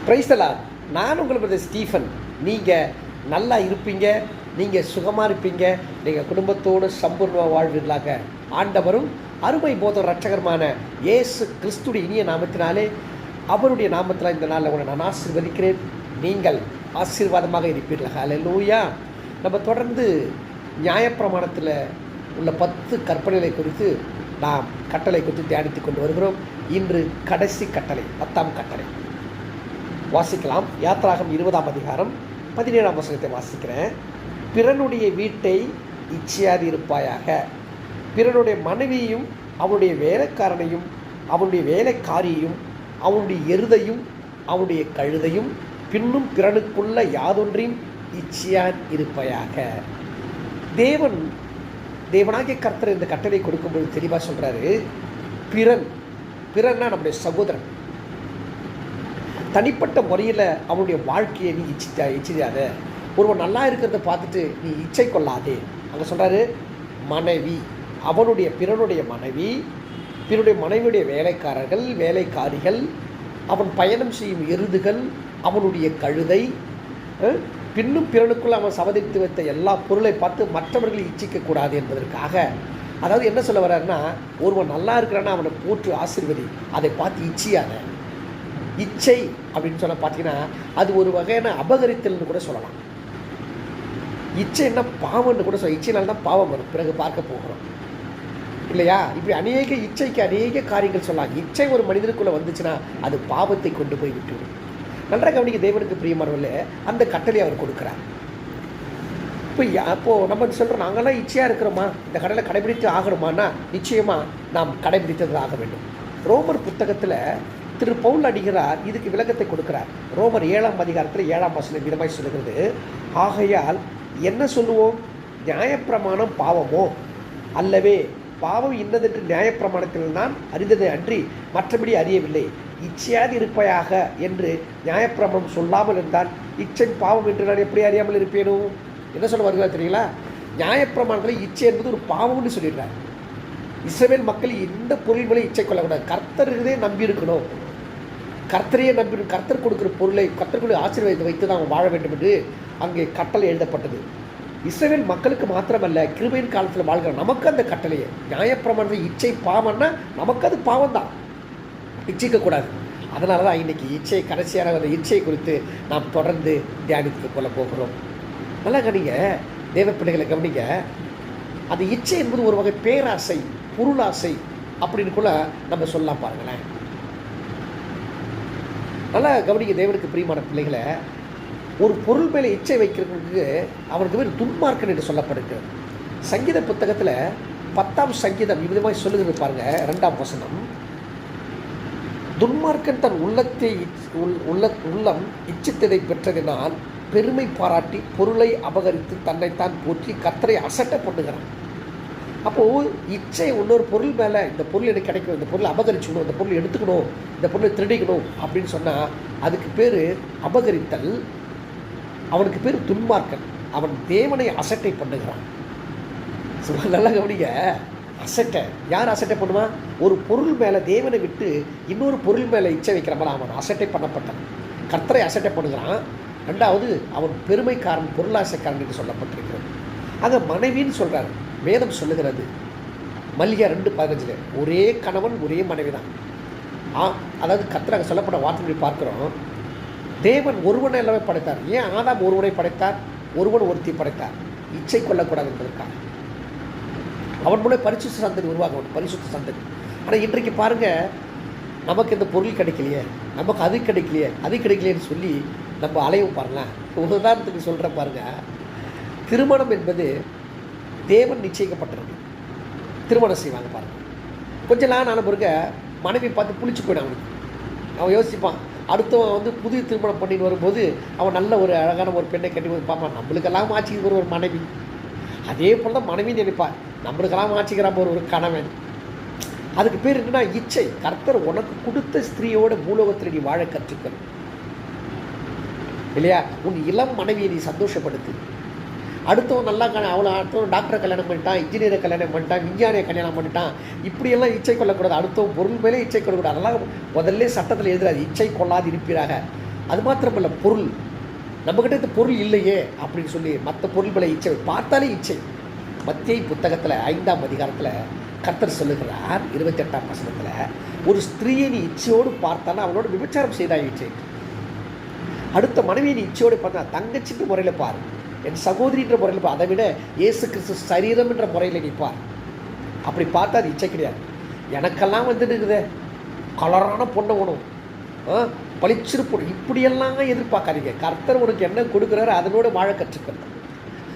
Price the Lord. நான் உங்கள் brother Stephen. நீங்கள் நல்லா இருப்பீங்க, நீங்கள் சுகமாக இருப்பீங்க, நீங்கள் குடும்பத்தோடு சம்பூர்ண வாழ்வீர்களாக. ஆண்டவரும் அருமை போதும் ரட்சகருமான இயேசு கிறிஸ்துடைய இனிய நாமத்தினாலே, அவருடைய நாமத்தில் இந்த நாளில் உங்களை நான் ஆசீர்வதிக்கிறேன். நீங்கள் ஆசீர்வாதமாக இருப்பீர்கள். ஹல்லேலூயா. நம்ம தொடர்ந்து நியாயப்பிரமாணத்தில் உள்ள 10 கற்பனைகளை குறித்து நாம் கட்டளை குறித்து தியானித்து கொண்டு வருகிறோம். இன்று கடைசி கட்டளை, 10ஆம் கட்டளை வாசிக்கலாம். யாத்ராகம் 20ஆம் அதிகாரம் 17ஆம் வசனத்தை வாசிக்கிறேன். பிறனுடைய வீட்டை இச்சையாது இருப்பாயாக. பிறனுடைய மனைவியையும் அவனுடைய வேலைக்காரனையும் அவனுடைய வேலைக்காரியையும் அவனுடைய எருதையும் அவனுடைய கழுதையும் பின்னும் பிறனுக்குள்ள யாதொன்றையும் இச்சையான் இருப்பாயாக. தேவனாகிய கர்த்தர் இந்த கட்டளை கொடுக்கும்போது தெளிவாக சொல்கிறாரு, பிறன்னா நம்முடைய சகோதரன். தனிப்பட்ட முறையில் அவனுடைய வாழ்க்கையை நீ இச்சிக்காத. ஒருவன் நல்லா இருக்கிறத பார்த்துட்டு நீ இச்சை கொள்ளாதே. அங்கே சொல்கிறாரு, மனைவி, பிறனுடைய மனைவி, பிறனுடைய மனைவியுடைய வேலைக்காரர்கள், வேலைக்காரிகள், அவன் பயணம் செய்யும் எருதுகள், அவனுடைய கழுதை, பின்னும் பிறனுக்குள்ள அவன் சவதித்து வைத்த எல்லா பொருளை பார்த்து மற்றவர்களை இச்சிக்கக்கூடாது என்பதற்காக. அதாவது என்ன சொல்ல வர்றாருன்னா, ஒருவன் நல்லா இருக்கிறான்னா அவனை போற்று ஆசீர்வதி, அதை பார்த்து இச்சியாத. இச்சை அப்படின்னு சொல்ல பார்த்தீங்கன்னா அது ஒரு வகையான அபகரித்தல்னு கூட சொல்லலாம். இச்சைன்னா பாவம்னு கூட சொல்ல. இச்சைனால்தான் பாவம் வரும், பிறகு பார்க்க போகிறோம் இல்லையா? இப்படி அநேக இச்சைக்கு அநேக காரியங்கள் சொல்லலாம். இச்சை ஒரு மனிதனுக்குள்ளே வந்துச்சுன்னா அது பாவத்தை கொண்டு போய் விட்டுவிடும். நன்றாக கவனிக்க, தேவனுக்கு பிரியமானவர்களே, அந்த கட்டளை அவர் கொடுக்குறார். அப்போது நம்ம சொல்கிறோம், நாங்களாம் இச்சையாக இருக்கிறோமா, இந்த கடலை கடைபிடித்து ஆகணுமானா நிச்சயமாக நாம் கடைபிடித்தது ஆக வேண்டும். ரோமர் புத்தகத்தில் திரு பவுல் அடிகிறார் இதுக்கு விளக்கத்தை கொடுக்கிறார். ரோமர் 7ஆம் அதிகாரத்தில் 7ஆம் வசனம் விதமாய் சொல்லுகிறது, ஆகையால் என்ன சொல்லுவோம், நியாயப்பிரமாணம் பாவமோ? அல்லவே, பாவம் இன்னதென்று நியாயப்பிரமாணத்தில் நான் அறிந்ததை அன்றி மற்றபடி அறியவில்லை. இச்சையாது இருப்பையாக என்று நியாயப்பிரமாணம் சொல்லாமல் இருந்தால் இச்சை பாவம் என்று நான் எப்படி அறியாமல் இருப்பேனும்? என்ன சொல்ல வருகிறார் தெரியுங்களா? நியாயப்பிரமாணத்தில் இச்சை என்பது ஒரு பாவம்னு சொல்லிடுறார். இஸ்ரவேல் மக்கள் எந்த பொருள் மேலே இச்சை கொள்ளக்கூடாது, கர்த்தருக்கே நம்பி இருக்கணும், கர்த்தரையே நம்பி, கர்த்தர் கொடுக்குற பொருளை கர்த்தருக்குள்ளே ஆசீர்வாதத்தை வைத்து தான் வாழ வேண்டும் என்று அங்கே கட்டளை எழுதப்பட்டது. இஸ்ரவேல் மக்களுக்கு மாத்திரமல்ல, கிருபையின் காலத்தில் வாழ்கிற நமக்கு அந்த கட்டளையே. நியாயப்பிரமாணத்தில் இச்சை பாவம்னா நமக்கு அது பாவம் தான், இச்சிக்கக்கூடாது. அதனால தான் இன்றைக்கி இச்சை, கடைசியான அந்த இச்சை குறித்து நாம் தொடர்ந்து தியானித்து கொள்ள போகிறோம். நல்லா கவனிங்க தேவ பிள்ளைகளை, கவனிங்க. அந்த இச்சை என்பது ஒரு வகை பேராசை, பொருளாசை அப்படின்னு கூட நம்ம சொல்லலாம். பாருங்களேன், நல்லா கவனிக்க தேவனுக்கு பிரியமான பிள்ளைகளை. ஒரு பொருள் மேலே இச்சை வைக்கிறதுக்கு அவனுக்கு பேர் துன்மார்க்கன் என்று சொல்லப்படுகிறது. சங்கீத புத்தகத்தில் 10ஆம் சங்கீதம் விதமாக சொல்லுகிறது பாருங்க, 2ஆம் வசனம். துன்மார்க்கன் தன் உள்ளம் இச்சித்ததை பெற்றதினால் பெருமை பாராட்டி பொருளை அபகரித்து தன்னைத்தான் போற்றி கர்த்தரை அசட்டை பண்ணுகிறான். அப்போது இச்சை இன்னொரு பொருள் மேலே, இந்த பொருள் எனக்கு கிடைக்கணும், இந்த பொருளை அபகரிச்சுக்கணும், இந்த பொருளை எடுத்துக்கணும், இந்த பொருளை திருடிக்கணும் அப்படின்னு சொன்னால் அதுக்கு பேர் அபகரித்தல். அவனுக்கு பேர் துன்மார்க்கன். அவன் தேவனை அசட்டை பண்ணுகிறான். நல்லா கவனிங்க, அசட்டை. யார் அசட்டை பண்ணுவான்? ஒரு பொருள் மேலே தேவனை விட்டு இன்னொரு பொருள் மேலே இச்சை வைக்கிற மாதிரி அவன் அசட்டை பண்ணப்பட்டான். கர்த்தரை அசட்டை பண்ணுகிறான். 2வது, அவன் பெருமைக்காரன், பொருளாசைக்காரன் என்று சொல்லப்பட்டிருக்கிறது. அங்கே மனைவின்னு சொல்கிறார். வேதம் சொல்லுகிறது மல்லிகா 2:15, ஒரே கணவன் ஒரே மனைவி தான். அதாவது கர்த்தர் அங்கே சொல்லப்பட்ட வார்த்தைகளை பார்க்குறோம். தேவன் ஒருவனை எல்லாமே படைத்தார். ஏன் ஆதாம் ஒருவனை படைத்தார், ஒருவன் ஒருத்தி படைத்தார்? இச்சை கொள்ளக்கூடாது என்பதற்காக. அவன் மூலம் பரிசுத்த சந்ததி உருவாக, பரிசுத்த சந்ததி. ஆனால் இன்றைக்கு பாருங்கள், நமக்கு இந்த பொருள் கிடைக்கலையே, நமக்கு அது கிடைக்கலையேன்னு சொல்லி நம்ம அலையும் பாருங்களேன். ஒரு உதாரணத்துக்கு சொல்கிற பாருங்கள், திருமணம் என்பது தேவன் நிச்சயிக்கப்பட்டிருக்கு. திருமணம் செய்வாங்க பாருங்கள். கொஞ்சம் நாள் ஆன பிறகு மனைவி பார்த்து புளிச்சு போயிடும். அவன் யோசிப்பான், அடுத்தவன் புதிய திருமணம் பண்ணின்னு வரும்போது அவன் நல்ல ஒரு அழகான ஒரு பெண்ணை கட்டி வந்து பார்ப்பான், நம்மளுக்கெல்லாம் ஆட்சிக்கு ஒரு மனைவி. அதே போல் தான் மனைவின்னு நினைப்பான், நம்மளுக்கெல்லாம் ஆட்சிக்கிறான் ஒரு கணவன். அதுக்கு பேர் என்னன்னா இச்சை. கர்த்தர் உனக்கு கொடுத்த ஸ்திரீயோட பூலோகத்தில் நீ வாழ கற்றுக்கணும் இல்லையா? உன் இளம் மனைவியை நீ சந்தோஷப்படுத்து. அடுத்தவன் நல்லா அடுத்தவன் டாக்டரை கல்யாணம் பண்ணிட்டான், இன்ஜினியரை கல்யாணம் பண்ணிட்டான், விஞ்ஞானியை கல்யாணம் பண்ணிட்டான், இப்படியெல்லாம் இச்சை கொள்ளக்கூடாது. அடுத்தவன் பொருள் மேலே இச்சை கொள்ளக்கூடாது. அதெல்லாம் முதல்ல சட்டத்தில் எழுதுறாது, இச்சை கொள்ளாது இருப்பீராக. அது மாத்திரமல்ல பொருள், நம்மக்கிட்ட இந்த பொருள் இல்லையே அப்படின்னு சொல்லி மற்ற பொருள்களை இச்சை பார்த்தாலே இச்சை. மத்திய புத்தகத்தில் 5ஆம் அதிகாரத்தில் கர்த்தர் சொல்லுகிறார் 28ஆம் வசனத்தில், ஒரு ஸ்திரீயை நீ இச்சையோடு பார்த்தானா அவனோட விபச்சாரம் செய்தாய் இச்சை. அடுத்த மனைவியை நீ இச்சையோடு பார்த்தா தங்கச்சின்ற முறையில் பார், என் சகோதரின்ற முறையில் பார், அதை விட இயேசு கிறிஸ்து சரீரம் என்ற முறையில் நீ பார். அப்படி பார்த்தா அது இச்சை கிடையாது. எனக்கெல்லாம் வந்துட்டு இருக்குதே கலரான பொண்ணை வேணும், பளிச்சிருப்போம், இப்படியெல்லாம் எதிர்பார்க்காதீங்க. கர்த்தர் உனக்கு என்ன கொடுக்குறாரு அதனோட வாழ கற்றுக்கணும்.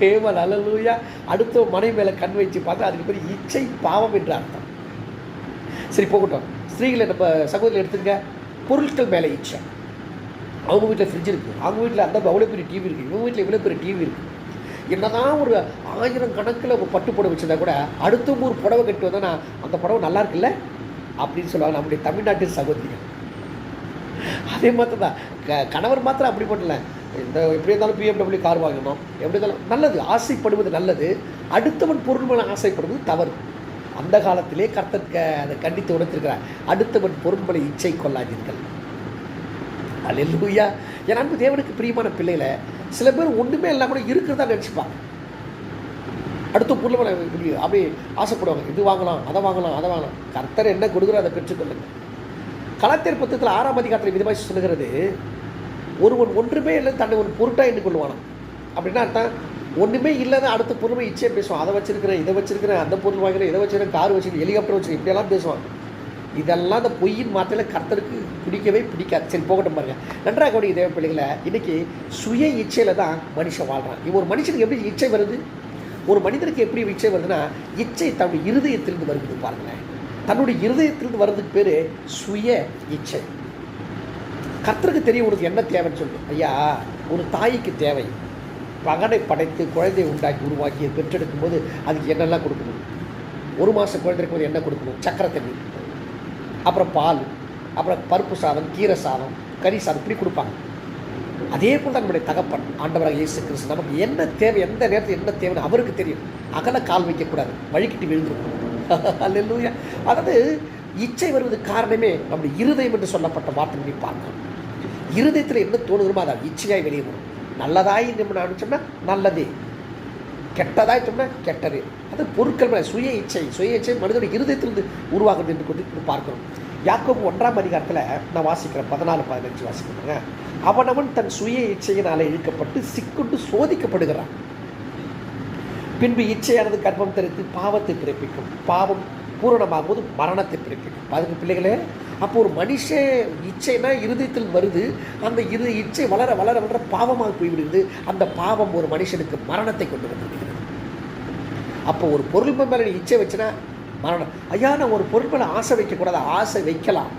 ஏவல் அல்லேலூயா. அடுத்த மனைவி மேலே கண் வச்சு பார்த்தா அதுக்கு பேர் இச்சை, பாவம் என்று அர்த்தம். சரி போகட்டும். ஸ்திரீகளை நம்ம சகோதரில் எடுத்துங்க, பொருட்கள் மேலே இச்சை. அவங்க வீட்டில் ஃப்ரிட்ஜ் இருக்குது, அவங்க வீட்டில் அந்த அவ்வளோ பெரிய டிவி இருக்குது, இவங்க வீட்டில் இவ்வளோ பெரிய டிவி இருக்குது. என்னதான் ஒரு 1000 கணக்கில் ஒரு பட்டு புடவை வச்சுருந்தா கூட அடுத்தவங்க ஒரு புடவை கட்டி வந்தோன்னா அந்த புடவை நல்லா இருக்குல்ல அப்படின்னு சொல்லுவாங்க நம்முடைய தமிழ்நாட்டின் சகோதரிகள். அதே மாதிரி தான் கணவர் மாத்திரம் அப்படி பண்ணல, இந்த எப்படி இருந்தாலும் BMW கார் வாங்கணும், எப்படி இருந்தாலும் நல்லது, ஆசைப்படுவது நல்லது. அடுத்தவன் பொருள் மேலே ஆசைப்படுவது தவறு. அந்த காலத்திலே கர்த்தருக்கு அதை கண்டித்து உணர்த்திருக்கிறார், அடுத்தவன் பொருள் மேலே இச்சை கொள்ளாதீர்கள். அல்லேலூயா. என் அன்பு தேவனுக்கு பிரியமான பிள்ளைகளை சில பேர் ஒன்றுமே எல்லாம் கூட இருக்கிறதா நினச்சிப்பாங்க. அடுத்த பொருள் மேலே அப்படி ஆசைப்படுவாங்க, இது வாங்கலாம் அதை வாங்கலாம் அதை வாங்கலாம். கர்த்தர் என்ன கொடுக்குறோ அதை பெற்றுக்கொள்ளுங்க. கலாத்தியர் புத்தகத்தில் 6ஆம் அதிகாரத்தில் விதமாக சொல்லுகிறது, ஒருவன் ஒன்றுமே இல்லை தன்னை ஒரு பொருட்டாக எண்ணி கொள்வானா. அப்படின்னா அர்த்தம் ஒன்றுமே இல்லைன்னு அடுத்த பொருளை இச்சையாக பேசுவான். அதை வச்சிருக்கிறேன், இதை வச்சிருக்கிறேன், அந்த பொருள் வாங்குறேன், இதை வச்சுருக்கேன், கார் வச்சுருக்கேன், ஹெலிகாப்டர் வச்சுருக்கேன், இப்படியெல்லாம் பேசுவாங்க. இதெல்லாம் அந்த பொய்யின் மாத்திரையில் கர்த்தருக்கு பிடிக்கவே பிடிக்காது. சரி போகட்டும் பாருங்க. நன்றாக கவனிக்க தேவ பிள்ளைகளை, இன்றைக்கி சுய இச்சையில் தான் மனுஷன் வாழ்கிறான். இவன் ஒரு மனுஷனுக்கு எப்படி இச்சை வருது, ஒரு மனிதனுக்கு எப்படி இச்சை வருதுன்னா இச்சை தன்னுடைய இருதயத்திலிருந்து வருது. பாருங்களேன், தன்னுடைய இருதயத்திலிருந்து வர்றதுக்கு பேர் சுய இச்சை. கர்த்தருக்கு தெரியும் உனக்கு என்ன தேவைன்னு சொல்லிட்டு. ஐயா, ஒரு தாய்க்கு தேவை மகனை படைத்து குழந்தையை உண்டாக்கி உருவாக்கி பெற்றெடுக்கும் போது அதுக்கு என்னெல்லாம் கொடுக்கணும். 1 மாதம் குழந்தை இருக்கும்போது என்ன கொடுக்கணும், சக்கரை தண்ணி, அப்புறம் பால், அப்புறம் பருப்பு சாதம், கீரை சாதம், கறி சாதம், இப்படி கொடுப்பாங்க. அதே போல் தான் நம்முடைய தகப்பன் ஆண்டவராக இயேசு கிறிஸ்து நமக்கு என்ன தேவை, எந்த நேரத்தில் என்ன தேவைன்னு அவருக்கு தெரியும். அகல கால் வைக்கக்கூடாது, வழிக்கிட்டு விழுந்துருக்கும். அல்லேலூயா. அதாவது இச்சை வருவதுக்கு காரணமே நம்முடைய இருதயம் என்று சொல்லப்பட்ட வார்த்தை பார்க்கணும். இருதயத்தில் என்ன தோணுகிறோமோ அதை இச்சையாய் வெளியே வரும். நல்லதாய் நம்ம நினச்சோம்னா நல்லதே, கெட்டதாய் சொன்னால் கெட்டது. அது பொருட்கள் மேலே சுய இச்சை, சுய இச்சை மனிதனுடைய இருதயத்திலிருந்து உருவாகுது என்று கொண்டு பார்க்கணும். யாக்கோபு 1ஆம் அதிகாரத்தில் நான் வாசிக்கிறேன், 14-15 வாசிக்கிறேங்க. அவனவன் தன் சுய இச்சையினால் இழுக்கப்பட்டு சிக்குண்டு சோதிக்கப்படுகிறான். பின்பு இச்சையானது கர்ப்பம் தரித்து பாவத்தை பிறப்பிக்கும், பாவம் பூரணமாகும் போது மரணத்தை பிறப்பிக்கும். அதுக்கு பிள்ளைகளே, அப்போ ஒரு மனுஷன் இச்சைனா இருதயத்தில் வருது, அந்த இச்சை வளர வளர வளர பாவமாக போய்விடுகிறது. அந்த பாவம் ஒரு மனுஷனுக்கு மரணத்தை கொண்டு வந்துவிடுகிறது. அப்போ ஒரு பொருள் மேலே நீ இச்சை வச்சுன்னா மரணம். ஐயா, நான் ஒரு பொருள் மேலே ஆசை வைக்கக்கூடாது, ஆசை வைக்கலாம்.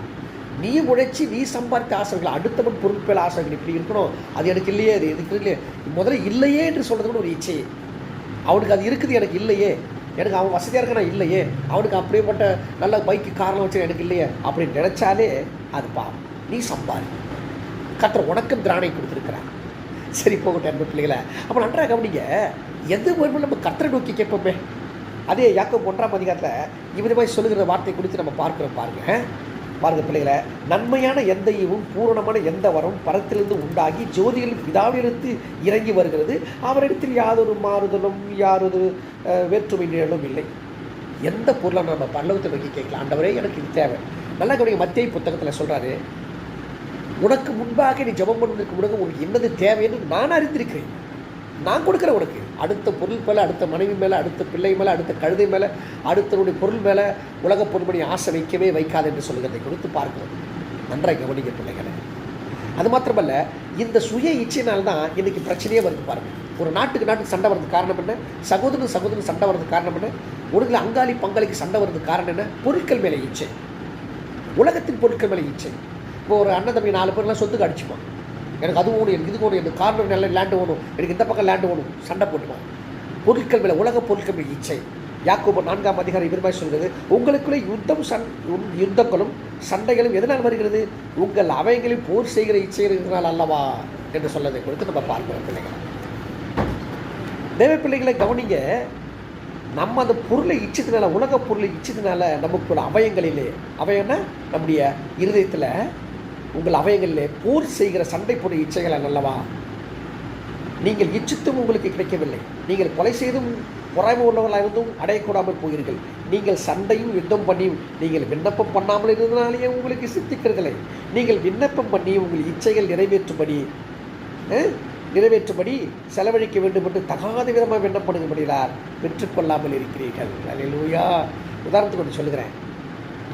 நீ உழைச்சி நீ சம்பாதித்த ஆசைகள், அடுத்தவன் பொருள் மேலே ஆசைகள் இப்படி இருக்கணும், அது எனக்கு இல்லையே, அது எதுக்கு இல்லையே, முதல்ல இல்லையே என்று சொல்கிறது கூட ஒரு இச்சை. அவனுக்கு அது இருக்குது, எனக்கு இல்லையே, எனக்கு அவன் வசதியாக இருக்க நான் இல்லையே, அவனுக்கு அப்படியேப்பட்ட நல்ல பைக்கு காரணம் வச்சு எனக்கு இல்லையே அப்படின்னு நினச்சாலே அது பாவம். நீ சம்பாதி, கர்த்தர் உனக்கும் திராணை கொடுத்துருக்கிறான். சரி போகட்டும் அன்பு பிள்ளைகளை. அப்போ நன்றாக கவனிங்க, எது வேணுமோ நம்ம கர்த்தரை நோக்கி கேட்போமே. அதே யாக்கோபு 1ஆம் அதிகாரத்தில் இவ்விதமாக சொல்லுகிற வார்த்தை குறித்து நம்ம பார்க்குறோம். பாருங்க பிள்ளைகளை, நன்மையான எந்த ஈவும் பூரணமான எந்த வரும் பரத்திலிருந்து உண்டாகி ஜோதிகளின் பிதாவிலிருந்து இறங்கி வருகிறது, அவரிடத்தில் யாதொரு மாறுதலும் யாரொரு வேற்றுமை நிழலும் இல்லை. எந்த பொருளை நம்ம பரலோகத்தை நோக்கி கேட்கலாம், ஆண்டவரே எனக்கு இது தேவை. நல்லா கவனிங்க, மத்திய புத்தகத்தில் சொல்கிறாரு, உனக்கு முன்பாக நீ ஜெபம் பண்ணுவதற்கு முன்னாடி உனக்கு என்னது தேவைன்னு நான் அறிந்திருக்கிறேன், நான் கொடுக்குறேன் உனக்கு. அடுத்த பொருள் மேலே, அடுத்த மனைவி மேலே, அடுத்த பிள்ளை மேலே, அடுத்த கழுதை மேலே, அடுத்தனுடைய பொருள் மேலே உலக பொருள்படி ஆசை வைக்கவே வைக்காது என்று சொல்லுகிறதை கொடுத்து பார்க்கிறோம். நன்றாக கவனிக்க பிள்ளைகளை. அது மாத்திரமல்ல, இந்த சுய இச்சையினால்தான் இன்றைக்கி பிரச்சனையே வருது. பாருங்கள், ஒரு நாட்டுக்கு சண்டை வர்றதுக்கு காரணம் என்ன, சகோதரன் சண்டை வர்றதுக்கு காரணம் என்ன, உலகில் அங்காளி பங்காளிக்கு சண்டை வர்றதுக்கு காரணம் என்ன, பொருட்கள் மேலே இச்சை, உலகத்தின் பொருட்கள் மேலே இச்சை. இப்போ ஒரு அண்ணன் தம்பி 4 பேர்லாம் சொத்துக்கு அடிச்சுப்பான், எனக்கு அது ஓணும், எனக்கு இது ஓணும், எனக்கு கார்னர் நல்ல லேண்டு ஓணும், எனக்கு இந்த பக்கம் லேண்டு ஓணும், சண்டை போட்டுப்பான். பொருட்கள் மேலே, உலக பொருட்கள் மேலே இச்சை. யாக்கோபு 4ஆம் அதிகாரம் இவருமாய் சொல்கிறது, உங்களுக்குள்ளே யுத்தங்களும் சண்டைகளும் எதனால் வருகிறது, உங்கள் அவைகளில் போர் செய்கிற இச்சை இருக்கிறதுனால் அல்லவா என்று சொல்லதை கொடுத்து நம்ம பார்க்கிறோம். பிள்ளைகள், தேவ பிள்ளைகளை கவனிங்க, நம்ம அந்த பொருளை இச்சத்தினால, உலக பொருளை இச்சத்தினால நமக்குள்ள அவயங்களிலே, அவயம்னா நம்முடைய இருதயத்தில் உங்கள் அவயங்களிலே போர் செய்கிற சண்டை போடும் இச்சைகள் அல்லவா? நீங்கள் இச்சித்தும் உங்களுக்கு கிடைக்கவில்லை. நீங்கள் கொலை செய்தும் பொறாமை உள்ளவர்களாக இருந்தும் அடையக்கூடாமல் போகிறீர்கள். நீங்கள் சண்டையும் யுத்தம் பண்ணியும் நீங்கள் விண்ணப்பம் பண்ணாமல் இருந்தனாலேயே உங்களுக்கு சித்திக்கிறதில்லை. நீங்கள் விண்ணப்பம் பண்ணி உங்கள் இச்சைகள் நிறைவேற்றும்படி செலவழிக்க வேண்டும் என்று தகாத விதமாக விண்ணப்படும்படியார் பெற்றுக்கொள்ளாமல் இருக்கிறீர்கள். அல்லேலூயா. உதாரணத்துக்கு ஒன்று சொல்லுகிறேன்.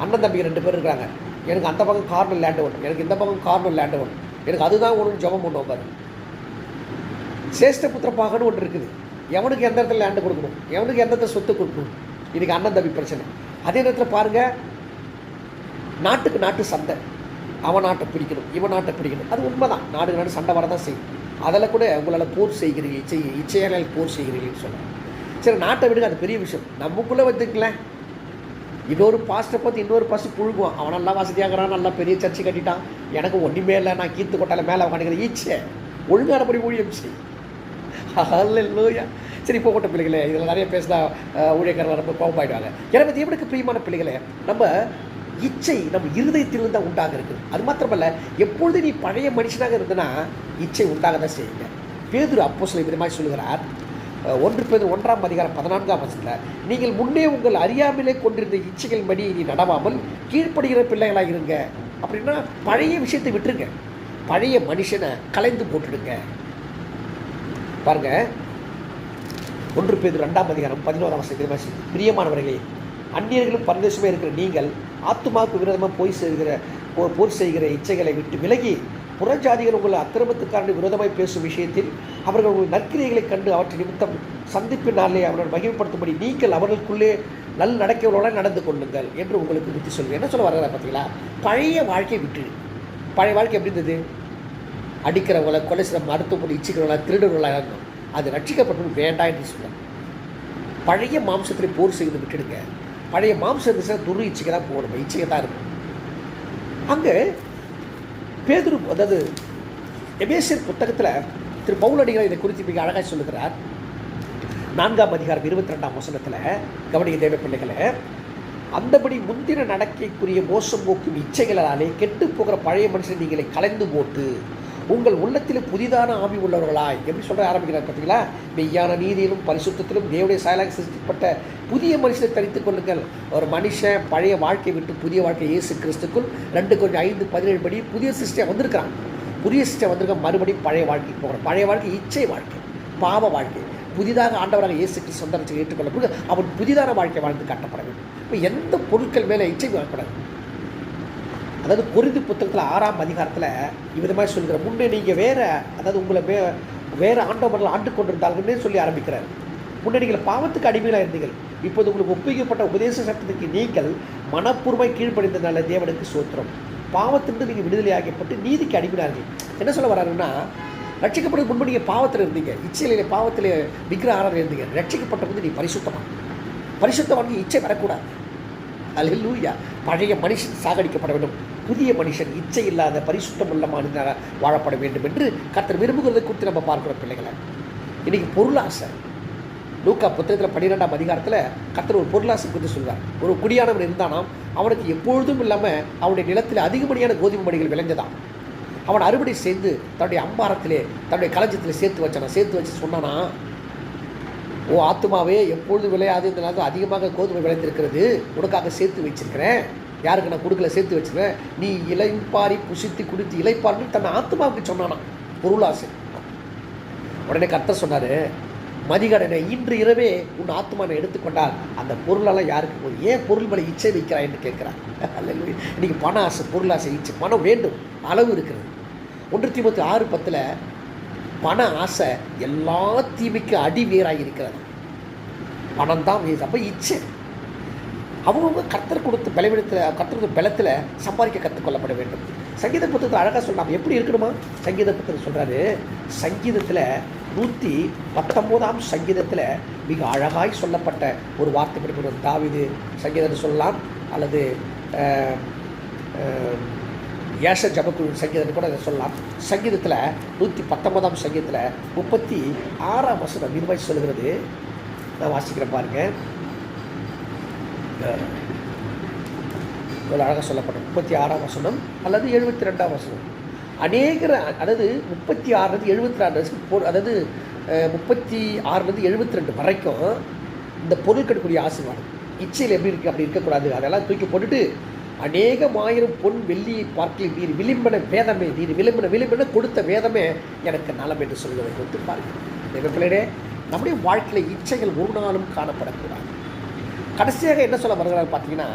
அண்ணன் தம்பி 2 பேர் இருக்கிறாங்க. எனக்கு அந்த பக்கம் கார்னர் லேண்டு வேணும், எனக்கு இந்த பக்கம் கார்னர் லேண்டு வேணும், எனக்கு அதுதான் ஒன்று ஜபம் பண்ணுவோம் பாரு. சேஷ்ட புத்திரப்பாகன்னு ஒன்று இருக்குது. எவனுக்கு எந்த இடத்துல லேண்டு கொடுக்கணும், எவனுக்கு எந்த இடத்துல சொத்து கொடுக்கணும், இதுக்கு அண்ணன் தம்பி பிரச்சனை. அதே நேரத்தில் பாருங்கள், நாட்டுக்கு நாட்டு சண்டை. அவன் நாட்டை பிடிக்கணும், இவன் நாட்டை பிடிக்கணும். அது உண்மைதான், நாடுக்கு நாடு சண்டை வரதான் செய்யும். அதில் கூட உங்களால் போர் செய்கிறீங்க, இச்சையால் போர் செய்கிறீங்கன்னு சொல்லுவாங்க. சரி, நாட்டை விடுங்க, அது பெரிய விஷயம். நமக்குள்ளே வந்துக்கல, இன்னொரு பாஸ்ட்டை பார்த்து இன்னொரு பாஸ்ட் புழுகுவான். அவன் நல்லா வசதியாகிறான், நல்லா பெரிய சர்ச்சை கட்டிட்டான், எனக்கு ஒன்றுமே இல்லை, நான் கீத்து கொட்டால மேலே உட்காந்துக்கிறேன். ஈச்சை ஒழுங்கானபடி ஊழியம் செய். அல்லேலூயா. சரி, போகட்ட பிள்ளைகளே, இதில் நிறைய பேசினா ஊழியக்காரர்கள் ரொம்ப கோபமாயிடுவாங்க. எனவே தேவனுக்கு பிரியமான பிள்ளைகளே, நம்ம இச்சை நம்ம இருதயத்திலிருந்து தான் உண்டாக இருக்குது. அது மாத்திரமல்ல, எப்பொழுது நீ பழைய மனுஷனாக இருந்தனா இச்சை உண்டாக தான் செய்யுங்க. பேதுரு அப்போஸ்தலன் விதமாக சொல்லுகிறார். 1 பேதுரு 1ஆம் அதிகாரம் 14ஆம் வசனத்தில், நீங்கள் முன்னே உங்கள் அறியாமலே கொண்டிருந்த இச்சைகள் படி நீ நடவாமல் கீழ்ப்படுகிற பிள்ளைகளாக இருங்க. அப்படின்னா பழைய விஷயத்தை விட்டுருங்க, பழைய மனுஷனை கலைந்து போட்டுடுங்க. பாருங்க, 1 பேதுரு 2ஆம் அதிகாரம் 11ஆம் வசனம், பிரியமானவர்களே, அந்நியர்களும் பரதேசமே இருக்கிற நீங்கள் ஆத்துமாவுக்கு விரோதமாக போர் செய்கிற இச்சைகளை விட்டு விலகி புறஜாதிகள் உங்கள் அக்கிரமத்துக்கான விரோதமாய் பேசும் விஷயத்தில் அவர்கள் உங்கள் நற்கிரைகளை கண்டு அவற்றை நிமித்தம் சந்திப்பின் நாளே அவர்கள் மகிமைப்படுத்தும்படி நீங்கள் அவர்களுக்குள்ளே நல் நடக்கைகளோடு நடந்து கொள்ளுங்கள் என்று உங்களுக்கு புத்தி சொல்லுங்கள். என்ன சொல்ல வர்றதா பார்த்தீங்களா? பழைய வாழ்க்கையை விட்டு. பழைய வாழ்க்கை எப்படி இருந்தது? அடிக்கிறவங்களை, கொலை செய்கிற, மருத்துவமனை இச்சிக்கிறவங்களா, திருடுறவர்களாக இருந்தோம். அது ரட்சிக்கப்பட்டு வேண்டாம் என்று சொல்ல. பழைய மாம்சத்தில் போர் செய்து விட்டுடுங்க. பழைய மாம்சம் இருந்துச்சுன்னா துரு இச்சைக்கு தான் போகணும், இச்சைக்கு தான் இருக்கும். அங்கே பேதுரு, அதாவது எபேசியர் புத்தகத்தில் திரு பவுலடிகள் இதை குறித்து மிக அழகாக சொல்லுகிறார். 4ஆம் அதிகாரம் 22ஆம் வசனத்தில், கவனிக்க தேவ பிள்ளைகளை, அந்தபடி முந்தின நடக்கைக்குரிய மோசம் போக்கும் இச்சைகளாலே கெட்டு போகிற பழைய மனுஷனை நீங்களை கலைந்து போட்டு உங்கள் உள்ளத்தில் புதிதான ஆவி உள்ளவர்களாய், எப்படி சொல்ல ஆரம்பிக்கிறார் பார்த்தீங்களா? மெய்யான நீதியிலும் பரிசுத்தத்திலும் தேவனுடைய சாயலாக சிருஷ்டிக்கப்பட்ட புதிய மனுஷனை தரித்துக் கொள்ளுங்கள். ஒரு மனுஷன் பழைய வாழ்க்கையை விட்டு புதிய வாழ்க்கை இயேசு கிறிஸ்துக்குள் 2:5-17 படி புதிய சிருஷ்டியாக வந்திருக்கிறான். புதிய சிருஷ்டியாக வந்திருக்க மறுபடியும் பழைய வாழ்க்கைக்கு போகிறான். பழைய வாழ்க்கை இச்சை வாழ்க்கை, பாவ வாழ்க்கை. புதிதாக ஆண்டவராக இயேசு கிறிஸ்து சொந்தத்தை ஏற்றுக்கொள்ள அவன் புதிதான வாழ்க்கை வாழ்ந்து காட்டப்பட வேண்டும். இப்போ எந்த பொருட்கள் மேலே இச்சை வரக்கூடாது. அதாவது கொரிந்து புத்தகத்தில் 6ஆம் அதிகாரத்தில் இவ்விதமாக சொல்கிற, முன்னே நீங்கள் வேறு, அதாவது உங்களை வேறு ஆண்டவர்கள் ஆண்டு கொண்டிருந்தார்கள்னே சொல்லி ஆரம்பிக்கிறார். முன்னே நீங்கள் பாவத்துக்கு அடிமையாக இருந்தீர்கள், இப்போது உங்களுக்கு ஒப்புவிக்கப்பட்ட உபதேச சட்டத்துக்கு நீங்கள் மனப்பூர்வமாக கீழ்ப்படிந்தனால தேவனுக்கு சோத்திரம். பாவத்திலிருந்து நீங்கள் விடுதலையாகப்பட்டு நீதிக்கு அடிமையார்கள். என்ன சொல்ல வர்றாருன்னா, ரட்சிக்கப்படுறது முன்பு நீங்கள் பாவத்தில் இருந்தீங்க, இச்சையிலே பாவத்தில் விக்கிர ஆராதனை இருந்தீங்க. ரட்சிக்கப்பட்ட போது நீ பரிசுத்தமாக இச்சை வரக்கூடாது. அல்லேலூயா. பழைய மனுஷன் சாகடிக்கப்பட வேண்டும், புதிய மனுஷன் இச்சை இல்லாத பரிசுத்தம் உள்ள மனிதனாக வாழப்பட வேண்டும் என்று கர்த்தர் விரும்புகிறதை குறித்து நம்ம பார்க்கிறோம் பிள்ளைகளை. இன்றைக்கி பொருளாசை, லூக்கா புத்தகத்தில் 12ஆம் அதிகாரத்தில் கர்த்தர் ஒரு பொருளாசை குறித்து சொல்வார். ஒரு குடியானவன் இருந்தானாம், அவனுக்கு எப்பொழுதும் இல்லாமல் அவனுடைய நிலத்தில் அதிகப்படியான கோதுமை மணிகள் விளைஞ்சதான். அவன் அறுவடை செய்து தன்னுடைய அம்பாரத்திலே, தன்னுடைய களஞ்சத்தில் சேர்த்து வச்சு சொன்னானா, ஓ ஆத்துமாவே, எப்பொழுது விளையாது, இந்த நாள் அதிகமாக கோதுமை விளைந்திருக்கிறது, உனக்காக சேர்த்து வச்சிருக்கிறேன், யாருக்கு நான் கொடுக்கல, சேர்த்து வச்சுருக்கேன், நீ இலைப்பாரி புசித்து குடித்து இலைப்பாரின்னு தன்னை ஆத்துமாவுக்கு சொன்னானா. பொருளாசை. உடனே கர்த்தர் சொன்னார், மதிகடனை இன்று இரவே உன் ஆத்மானை எடுத்துக்கொண்டால் அந்த பொருளெல்லாம் யாருக்கு போகுது? ஏன் பொருள் மேலே இச்சை வைக்கிறாய் என்று கேட்குறான். அல்ல, இன்றைக்கி பண ஆசை, பொருளாசை, இச்சை. பணம் வேண்டும், அளவு இருக்கிறது. 1 தீமோத்தேயு 6:10 பண ஆசை எல்லா தீமைக்கு அடிவேராக இருக்கிறது. பணம் தான். அப்போ இச்சை அவங்கவுங்க கர்த்தர் கொடுத்த பலத்தில் சம்பாதிக்க கற்றுக்கொள்ளப்பட வேண்டும். சங்கீத புத்தகத்தை அழகாக சொல்லலாம். எப்படி இருக்கணுமா? சங்கீத புத்தகம் சொல்கிறாரு, சங்கீதத்தில் 119ஆம் சங்கீதத்தில் மிக அழகாய் சொல்லப்பட்ட ஒரு வார்த்தை படிப்பது தாவீது சங்கீதத்தை சொல்லலாம், அல்லது ஏஷ ஜபக்குழு சங்கீதத்தை கூட அதை சொல்லலாம். சங்கீதத்தில் 119ஆம் சங்கீதத்தில் 36ஆம் வசனம் இதுமாதிரி சொல்லுகிறது. நான் வாசிக்கிறேன் பாருங்கள். இவ்வளோ அழகாக சொல்லப்படும் 36ஆம் வசனம் அல்லது 72ஆம் வசனம். அநேகர், அதாவது 36லேருந்து 72 அதாவது 36லேருந்து 72 வரைக்கும் இந்த பொருள் கட்டக்கூடிய ஆசீர்வாதம் இச்சையில் எப்படி இருக்குது அப்படி இருக்கக்கூடாது, அதெல்லாம் தூக்கி போட்டுட்டு அநேகமாயிரம் பொன் வெள்ளியை பார்க்கல நீர் விளிம்பன வேதமே, நீர் விளிம்பன கொடுத்த வேதமே எனக்கு நலம் என்று சொல்வதை கொடுத்து பாருங்கள். பிள்ளைகளே, நம்முடைய வாழ்க்கையில் இச்சைகள் ஒரு நாளும் காணப்படக்கூடாது. கடைசியாக என்ன சொல்ல வருகிறார் பார்த்தீங்கன்னா,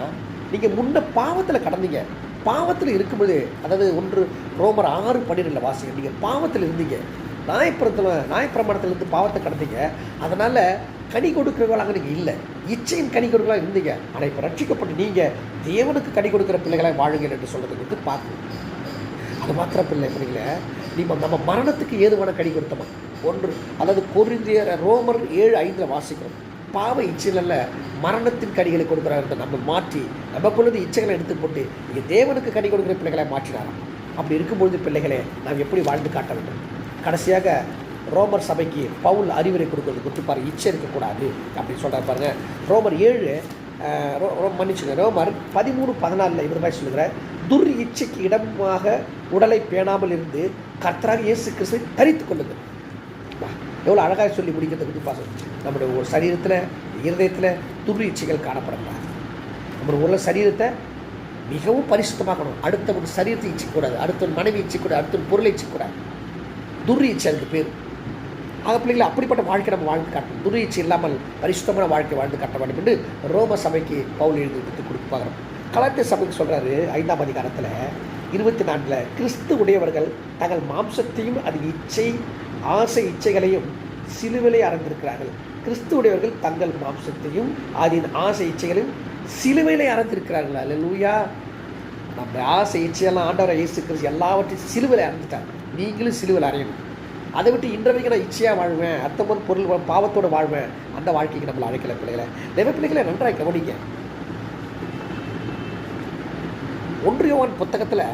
நீங்கள் முன்ன பாவத்தில் கடந்தீங்க, பாவத்தில் இருக்கும்போது, அதாவது ரோமர் 6:12 வாசிங்க, நீங்கள் பாவத்தில் இருந்தீங்க, நியாயப்பிரமாணத்திலிருந்து பாவத்தை கடந்தீங்க, அதனால் கனி கொடுக்குறவங்களாக நீங்கள் இல்லை, இச்சையின் கனி கொடுக்கலாம் இருந்தீங்க. ஆனால் இப்போ ரட்சிக்கப்பட்டு நீங்கள் தேவனுக்கு கனி கொடுக்குற பிள்ளைகளாக வாழுங்கள் என்று சொல்கிறது வந்து பார்க்கணும். அது மாத்திரம் பிள்ளைகளை நம்ம மரணத்துக்கு ஏதுவான கனி கொடுத்தோமா அதாவது ரோமர் 7:5 வாசிக்கிறோம். பாவ இச்சைகளில் மரணத்தின் கனிகளை கொடுக்குறாரு நம்ம மாற்றி நமக்குள்ளது இச்சைகளை எடுத்து போட்டு நீங்கள் தேவனுக்கு கனி கொடுக்குற பிள்ளைகளை மாற்றினாராம். அப்படி இருக்கும்பொழுது பிள்ளைகளை நாம் எப்படி வாழ்ந்து காட்ட வேண்டும்? கடைசியாக ரோமர் சபைக்கு பவுல் அறிவுரை கொடுக்குறது கொடுத்துப்பாரு, இச்சை இருக்கக்கூடாது அப்படின்னு சொல்கிறார் பாருங்க. ரோமர் 13:14 இவர் மாதிரி சொல்லுகிற, துர் இச்சைக்கு இடமாக உடலை பேணாமல் இருந்து கர்த்தராக இயேசு கிறிஸ்துவை தரித்து கொள்ளுங்கள். எவ்வளோ அழகாக சொல்லி முடிக்கிறது குறிப்பாக நம்முடைய ஒரு சரீரத்தில் இருதயத்தில் துர் இச்சைகள் காணப்படக்கூடாது. நம்முடைய ஒரு சரீரத்தை மிகவும் பரிசுத்தமாக்கணும். அடுத்தவங்க சரீரத்தை இச்சைக்கூடாது, அடுத்தவன் மனைவி இச்சைக்கூடாது, அடுத்தவன் பொருளை இச்சைக்கூடாது. துர் இச்சை அதுக்கு பேர். ஆக பிள்ளைகளை அப்படிப்பட்ட வாழ்க்கை நம்ம வாழ்ந்து காட்டணும். துர் இச்சை இல்லாமல் பரிசுத்தமான வாழ்க்கை வாழ்ந்து காட்ட வேண்டும் என்று ரோம சபைக்கு பவுல் எழுதி கொடுத்து பார்க்குறோம். கலாத்திய சபைக்கு சொல்கிறாரு 5ஆம் அதிகாரத்தில் 24 கிறிஸ்து உடையவர்கள் தங்கள் மாம்சத்தையும் அதன் ஆசை இச்சைகளையும் சிலுவிலை அறந்திருக்கிறார்கள். கிறிஸ்துவுடையவர்கள் தங்கள் மாம்சத்தையும் அதன் ஆசை இச்சைகளையும் சிலுவையிலே அறந்திருக்கிறார்கள். அல்லேலூயா. நம்ம ஆசை இச்சையெல்லாம் ஆண்டவரை இயேசு கிறிஸ்து எல்லாவற்றையும் சிலுவையில் அறந்துட்டாங்க. நீங்களும் சிலுவையில் அறையணும். அதை விட்டு இன்றைக்கு நான் இச்சையாக வாழ்வேன், அர்த்தமான பொருள் பாவத்தோடு வாழ்வேன், அந்த வாழ்க்கைக்கு நம்மளை அழைக்கல பிள்ளைகளை. பிள்ளைகளை நன்றாக கவனிங்க. 1 யோவான் புத்தகத்தில்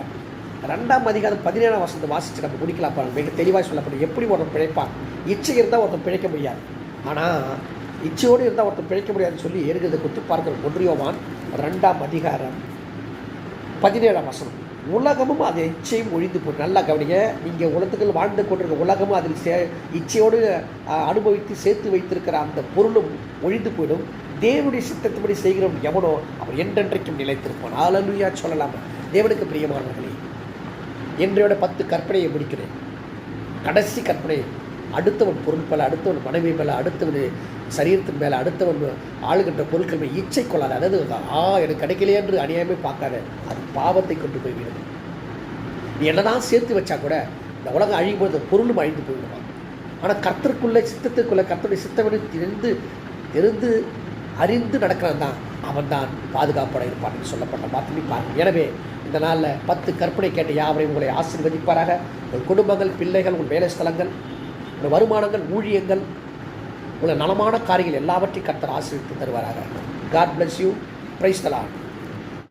2ஆம் அதிகாரம் 17ஆம் வசனத்தை வாசித்து நம்ம முடிக்கலாம் பாருங்க. மிக தெளிவாக சொல்லப்படும் எப்படி ஒருத்தன் பிழைப்பான். இச்சை இருந்தால் ஒருத்தன் பிழைக்க முடியாது, ஆனால் இச்சையோடு இருந்தால் ஒருத்தன் பிழைக்க முடியாதுன்னு சொல்லி எழுதுறதை கொடுத்து பார்க்குறோம். 1 யோவான் 2ஆம் அதிகாரம் 17ஆம் வசனம். உலகமும் அதை இச்சையும் ஒழிந்து போய் நல்லா கவனிங்க. நீங்கள் உலகத்துக்கு வாழ்ந்து கொண்டிருக்க உலகமும் அதில் இச்சையோடு அனுபவித்து சேர்த்து வைத்திருக்கிற அந்த பொருளும் ஒழிந்து போயிடும். தேவனுடைய சித்தத்தின்படி செய்கிறவன் எவனோ அவர் என்றென்றைக்கும் நிலைத்திருப்பான். அல்லேலூயா சொல்லலாமா? தேவனுக்கு பிரியமானவர்களே, என்றையோட 10 கற்பனையை முடிக்கிறேன். கடைசி கற்பனை, அடுத்தவன் பொருள் மேலே, அடுத்தவன் மனைவி மேலே, அடுத்தவன் சரீரத்தின் மேலே, அடுத்தவன் ஆளுகின்ற பொருட்கள் மேலே இச்சை கொள்ளாது. அதாவது எனக்கு கிடைக்கலையே என்று அநியாயமே பார்க்காத, அது பாவத்தை கொண்டு போய்விடும். நீ என்னதான் சேர்த்து வச்சா கூட இந்த உலகம் அழியும் போது பொருளும் அழிந்து போய்விடுவான். ஆனால் கர்த்தருக்குள்ளே சித்தத்துக்குள்ளே கர்த்தருடைய சித்தவனை தெரிந்து அறிந்து நடக்கிறான் தான் அவன் தான் பாதுகாப்பட இருப்பான் சொல்லப்பட்ட வார்த்தை பாருங்கள். எனவே இந்த நாளில் 10 கற்பனை கேட்ட யாவரையும் உங்களை ஆசீர்வதிப்பாராக. உங்கள் குடும்பங்கள், பிள்ளைகள், உங்கள் வேலை ஸ்தலங்கள், உங்கள் வருமானங்கள், ஊழியங்கள், உங்கள் நலமான காரியங்கள் எல்லாவற்றையும் கர்த்தர் ஆசீர்வதித்து தருவாராக. God bless you. Praise the Lord.